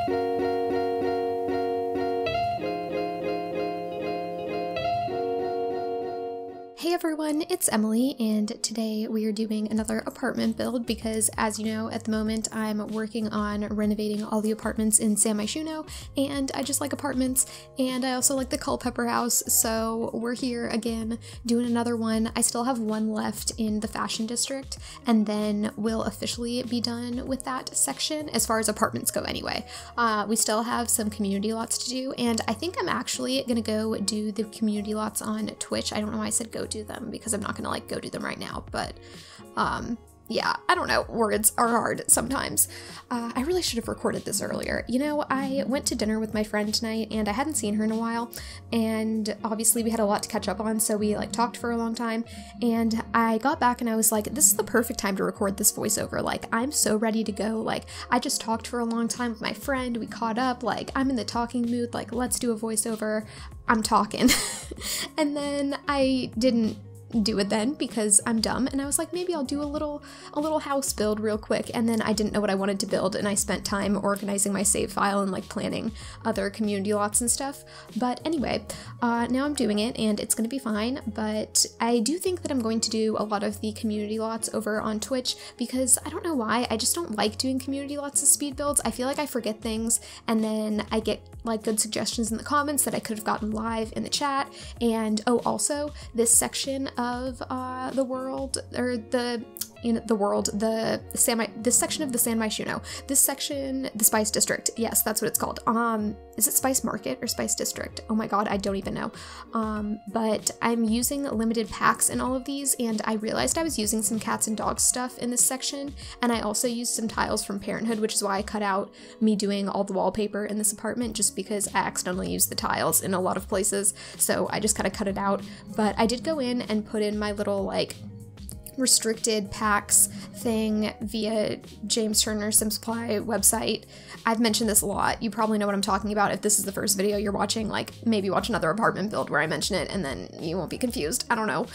Hey everyone, it's Emily, and today we are doing another apartment build because, as you know, at the moment I'm working on renovating all the apartments in San Myshuno, and I just like apartments, and I also like the Culpepper house, so we're here again doing another one. I still have one left in the Fashion District, and then we'll officially be done with that section as far as apartments go anyway. We still have some community lots to do, and I think I'm actually gonna go do the community lots on Twitch. I don't know why I said go do them because I'm not gonna like go do them right now, but yeah, I don't know, words are hard sometimes. I really should have recorded this earlier. You know, I went to dinner with my friend tonight and I hadn't seen her in a while, and obviously we had a lot to catch up on, so we like talked for a long time, and I got back and I was like, this is the perfect time to record this voiceover. Like, I'm so ready to go. Like, I just talked for a long time with my friend, we caught up, like, I'm in the talking mood, like, let's do a voiceover. I'm talking. And then I didn't do it then because I'm dumb, and I was like, maybe I'll do a little house build real quick, and then I didn't know what I wanted to build, and I spent time organizing my save file and like planning other community lots and stuff. But anyway, now I'm doing it and it's gonna be fine, but I do think that I'm going to do a lot of the community lots over on Twitch because I don't know why, I just don't like doing community lots of speed builds. I feel like I forget things, and then I get like good suggestions in the comments that I could have gotten live in the chat. And oh, also this section of the world, or the this section of the San Myshuno, this section, the Spice District, yes, that's what it's called. Is it Spice Market or Spice District? Oh my god, I don't even know. But I'm using limited packs in all of these, and I realized I was using some cats and dogs stuff in this section, and I also used some tiles from Parenthood, which is why I cut out me doing all the wallpaper in this apartment, just because I accidentally used the tiles in a lot of places, so I just kind of cut it out. But I did go in and put in my little like restricted packs thing via James Turner Sim Supply website. I've mentioned this a lot. You probably know what I'm talking about. If this is the first video you're watching, like maybe watch another apartment build where I mention it and then you won't be confused. I don't know.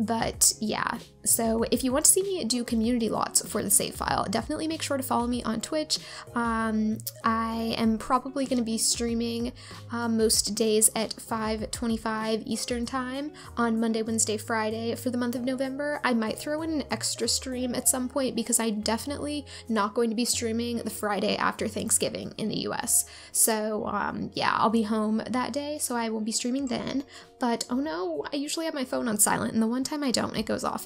But yeah, so if you want to see me do community lots for the save file, definitely make sure to follow me on Twitch. I am probably going to be streaming most days at 5:25 Eastern time on Monday, Wednesday, Friday for the month of November. I might throw in an extra stream at some point because I'm definitely not going to be streaming the Friday after Thanksgiving in the US. So yeah, I'll be home that day, so I will be streaming then. But oh no, I usually have my phone on silent, and the one time I don't, it goes off.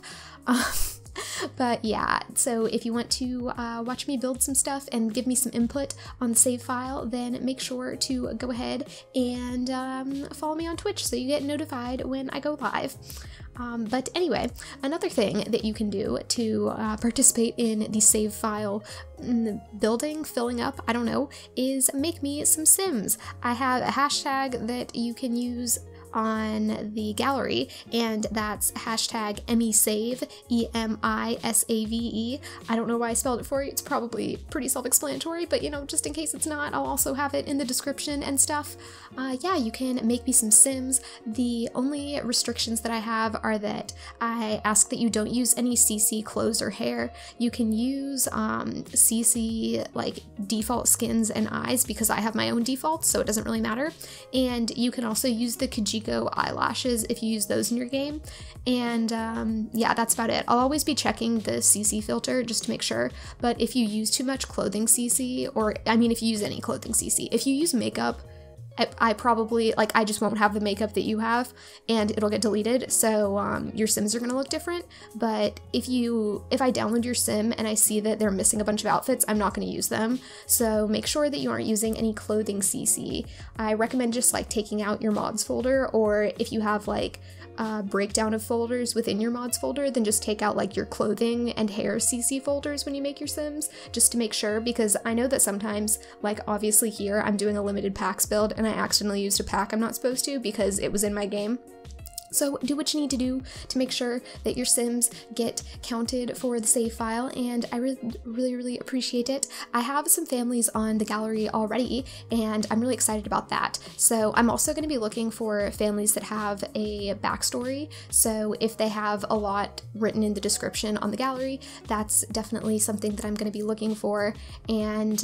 But yeah, so if you want to watch me build some stuff and give me some input on the save file, then make sure to go ahead and follow me on Twitch so you get notified when I go live. But anyway, another thing that you can do to participate in the save file building, filling up, I don't know, is make me some Sims. I have a hashtag that you can use on the gallery, and that's hashtag emisave, EMISAVE. I don't know why I spelled it for you. It's probably pretty self-explanatory, but you know, just in case it's not, I'll also have it in the description and stuff. Yeah, you can make me some Sims. The only restrictions that I have are that I ask that you don't use any CC clothes or hair. You can use CC like default skins and eyes because I have my own defaults, so it doesn't really matter. And you can also use the Kajiko eyelashes if you use those in your game. And yeah, that's about it. I'll always be checking the CC filter just to make sure, but if you use too much clothing CC, or I mean if you use any clothing CC, if you use makeup, I probably, like, I just won't have the makeup that you have and it'll get deleted, so your Sims are gonna look different. But if I download your Sim and I see that they're missing a bunch of outfits, I'm not gonna use them. So make sure that you aren't using any clothing CC. I recommend just like taking out your mods folder, or if you have like breakdown of folders within your mods folder, then just take out like your clothing and hair CC folders when you make your Sims, just to make sure, because I know that sometimes, like obviously here I'm doing a limited packs build and I accidentally used a pack I'm not supposed to because it was in my game. So do what you need to do to make sure that your Sims get counted for the save file, and I really appreciate it. I have some families on the gallery already, and I'm really excited about that. So I'm also going to be looking for families that have a backstory. So if they have a lot written in the description on the gallery, that's definitely something that I'm going to be looking for. And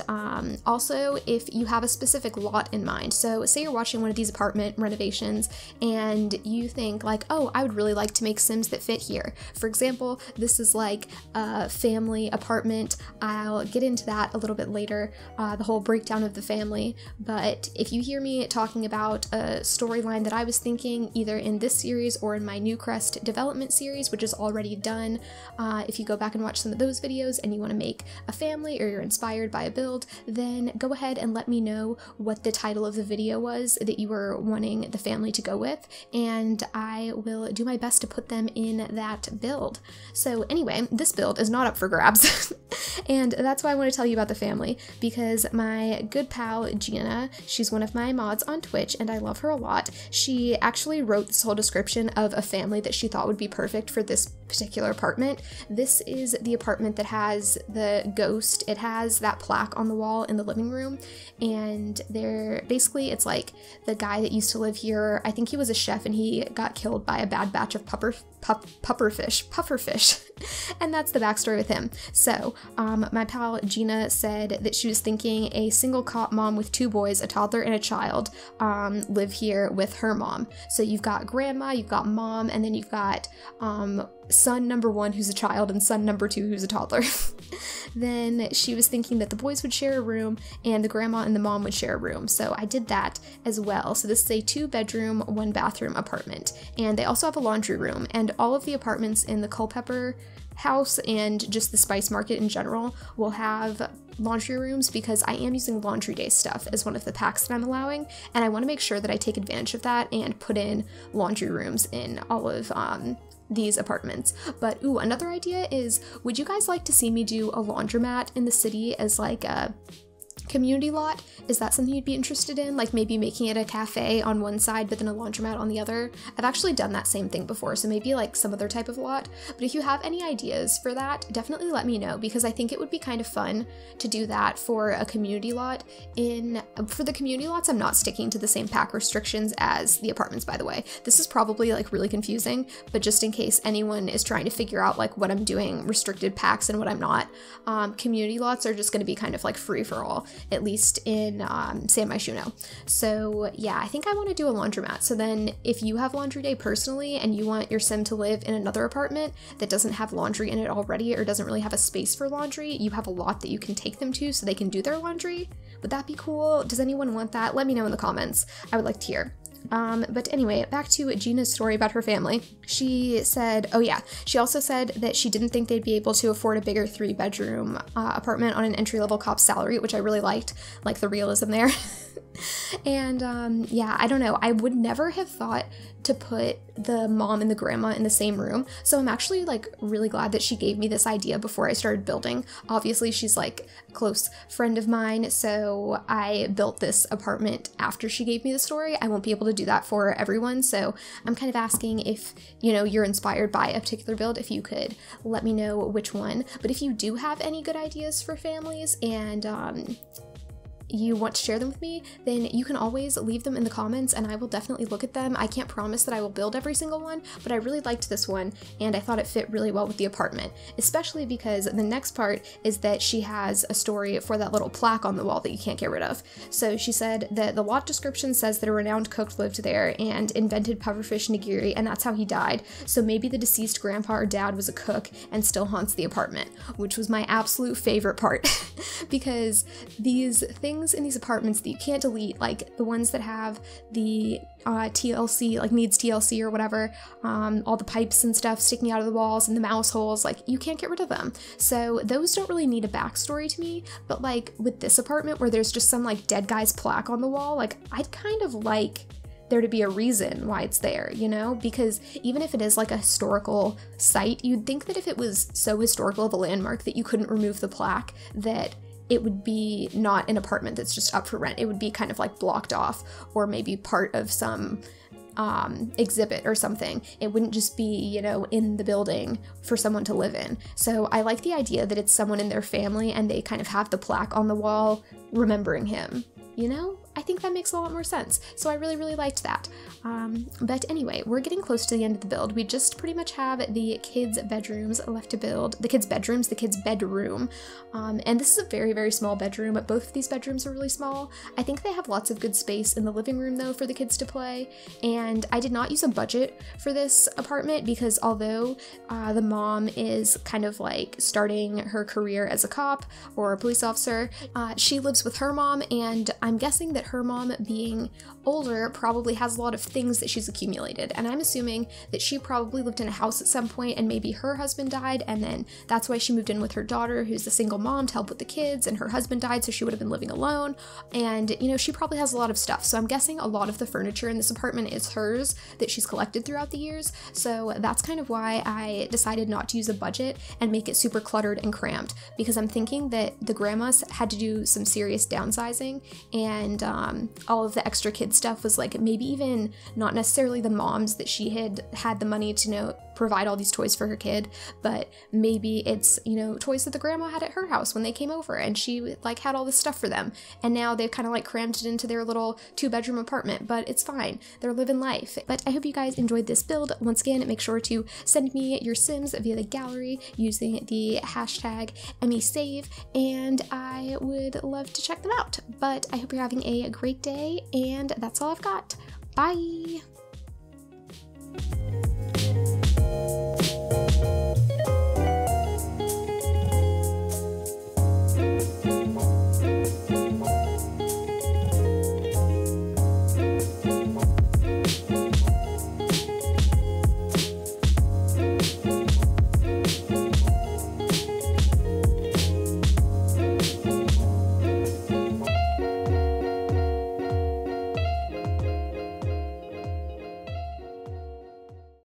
also if you have a specific lot in mind. So say you're watching one of these apartment renovations and you think like, oh, I would really like to make Sims that fit here. For example, this is like a family apartment. I'll get into that a little bit later, the whole breakdown of the family. But if you hear me talking about a storyline that I was thinking either in this series or in my New Crest development series, which is already done, if you go back and watch some of those videos and you want to make a family or you're inspired by a build, then go ahead and let me know what the title of the video was that you were wanting the family to go with, and I will do my best to put them in that build. So anyway, this build is not up for grabs, and that's why I want to tell you about the family, because my good pal Gina, she's one of my mods on Twitch, and I love her a lot. She actually wrote this whole description of a family that she thought would be perfect for this particular apartment. This is the apartment that has the ghost. It has that plaque on the wall in the living room, and basically it's like the guy that used to live here, I think he was a chef and he got killed by a bad batch of pufferfish, and that's the backstory with him. So my pal Gina said that she was thinking a single cop mom with 2 boys, a toddler and a child, live here with her mom. So you've got grandma, you've got mom, and then you've got son number 1 who's a child and son number 2 who's a toddler. Then she was thinking that the boys would share a room and the grandma and the mom would share a room. So I did that as well. So this is a 2-bedroom, 1-bathroom apartment, and they also have a laundry room, and all of the apartments in the Culpepper house and just the Spice Market in general will have laundry rooms, because I am using Laundry Day stuff as one of the packs that I'm allowing, and I want to make sure that I take advantage of that and put in laundry rooms in all of these apartments. But ooh, another idea is, would you guys like to see me do a laundromat in the city as like a community lot? Is that something you'd be interested in? Like maybe making it a cafe on one side but then a laundromat on the other? I've actually done that same thing before, so maybe like some other type of lot. But if you have any ideas for that, definitely let me know, because I think it would be kind of fun to do that for a community lot. For the community lots, I'm not sticking to the same pack restrictions as the apartments, by the way. This is probably like really confusing, but just in case anyone is trying to figure out like what I'm doing restricted packs and what I'm not, community lots are just going to be kind of like free for all, at least in San Myshuno. So yeah, I think I want to do a laundromat. So then if you have Laundry Day personally and you want your sim to live in another apartment that doesn't have laundry in it already or doesn't really have a space for laundry, you have a lot that you can take them to so they can do their laundry. Would that be cool? Does anyone want that? Let me know in the comments. I would like to hear. But anyway, back to Gina's story about her family. She said, oh yeah, she also said that she didn't think they'd be able to afford a bigger 3-bedroom apartment on an entry-level cop's salary, which I really liked, like the realism there. And yeah, I don't know, I would never have thought to put the mom and the grandma in the same room, so I'm actually like really glad that she gave me this idea before I started building. Obviously she's like a close friend of mine, so I built this apartment after she gave me the story. I won't be able to do that for everyone, so I'm kind of asking if, you know, you're inspired by a particular build, if you could let me know which one. But if you do have any good ideas for families and you want to share them with me, then you can always leave them in the comments and I will definitely look at them. I can't promise that I will build every single one, but I really liked this one and I thought it fit really well with the apartment, especially because the next part is that she has a story for that little plaque on the wall that you can't get rid of. So she said that the lot description says that a renowned cook lived there and invented pufferfish nigiri, and that's how he died. So maybe the deceased grandpa or dad was a cook and still haunts the apartment, which was my absolute favorite part because these things in these apartments that you can't delete, like the ones that have the TLC, like needs TLC or whatever, all the pipes and stuff sticking out of the walls and the mouse holes, like you can't get rid of them. So those don't really need a backstory to me, but like with this apartment where there's just some like dead guy's plaque on the wall, like I'd kind of like there to be a reason why it's there, you know? Because even if it is like a historical site, you'd think that if it was so historical of a landmark that you couldn't remove the plaque, that it would be not an apartment that's just up for rent. It would be kind of like blocked off, or maybe part of some exhibit or something. It wouldn't just be, you know, in the building for someone to live in. So I like the idea that it's someone in their family and they kind of have the plaque on the wall remembering him, you know? I think that makes a lot more sense. So I really, really liked that. But anyway, we're getting close to the end of the build. We just pretty much have the kids' bedrooms left to build. The kids' bedrooms, the kids' bedroom. And this is a very, very small bedroom, but both of these bedrooms are really small. I think they have lots of good space in the living room though for the kids to play. And I did not use a budget for this apartment because although the mom is kind of like starting her career as a cop or a police officer, she lives with her mom, and I'm guessing that her mom, being older, probably has a lot of things that she's accumulated, and I'm assuming that she probably lived in a house at some point and maybe her husband died, and then that's why she moved in with her daughter, who's a single mom, to help with the kids, and her husband died, so she would have been living alone. And you know, she probably has a lot of stuff, so I'm guessing a lot of the furniture in this apartment is hers that she's collected throughout the years. So that's kind of why I decided not to use a budget and make it super cluttered and cramped, because I'm thinking that the grandmas had to do some serious downsizing, and all of the extra kid stuff was like maybe even not necessarily the moms that she had the money to, you know, provide all these toys for her kid, but maybe it's, you know, toys that the grandma had at her house when they came over and she like had all this stuff for them, and now they've kind of like crammed it into their little 2-bedroom apartment, but it's fine, they're living life. But I hope you guys enjoyed this build. Once again, make sure to send me your Sims via the gallery using the hashtag #EmiSave, and I would love to check them out. But I hope you're having a great day, and that's all I've got. Bye!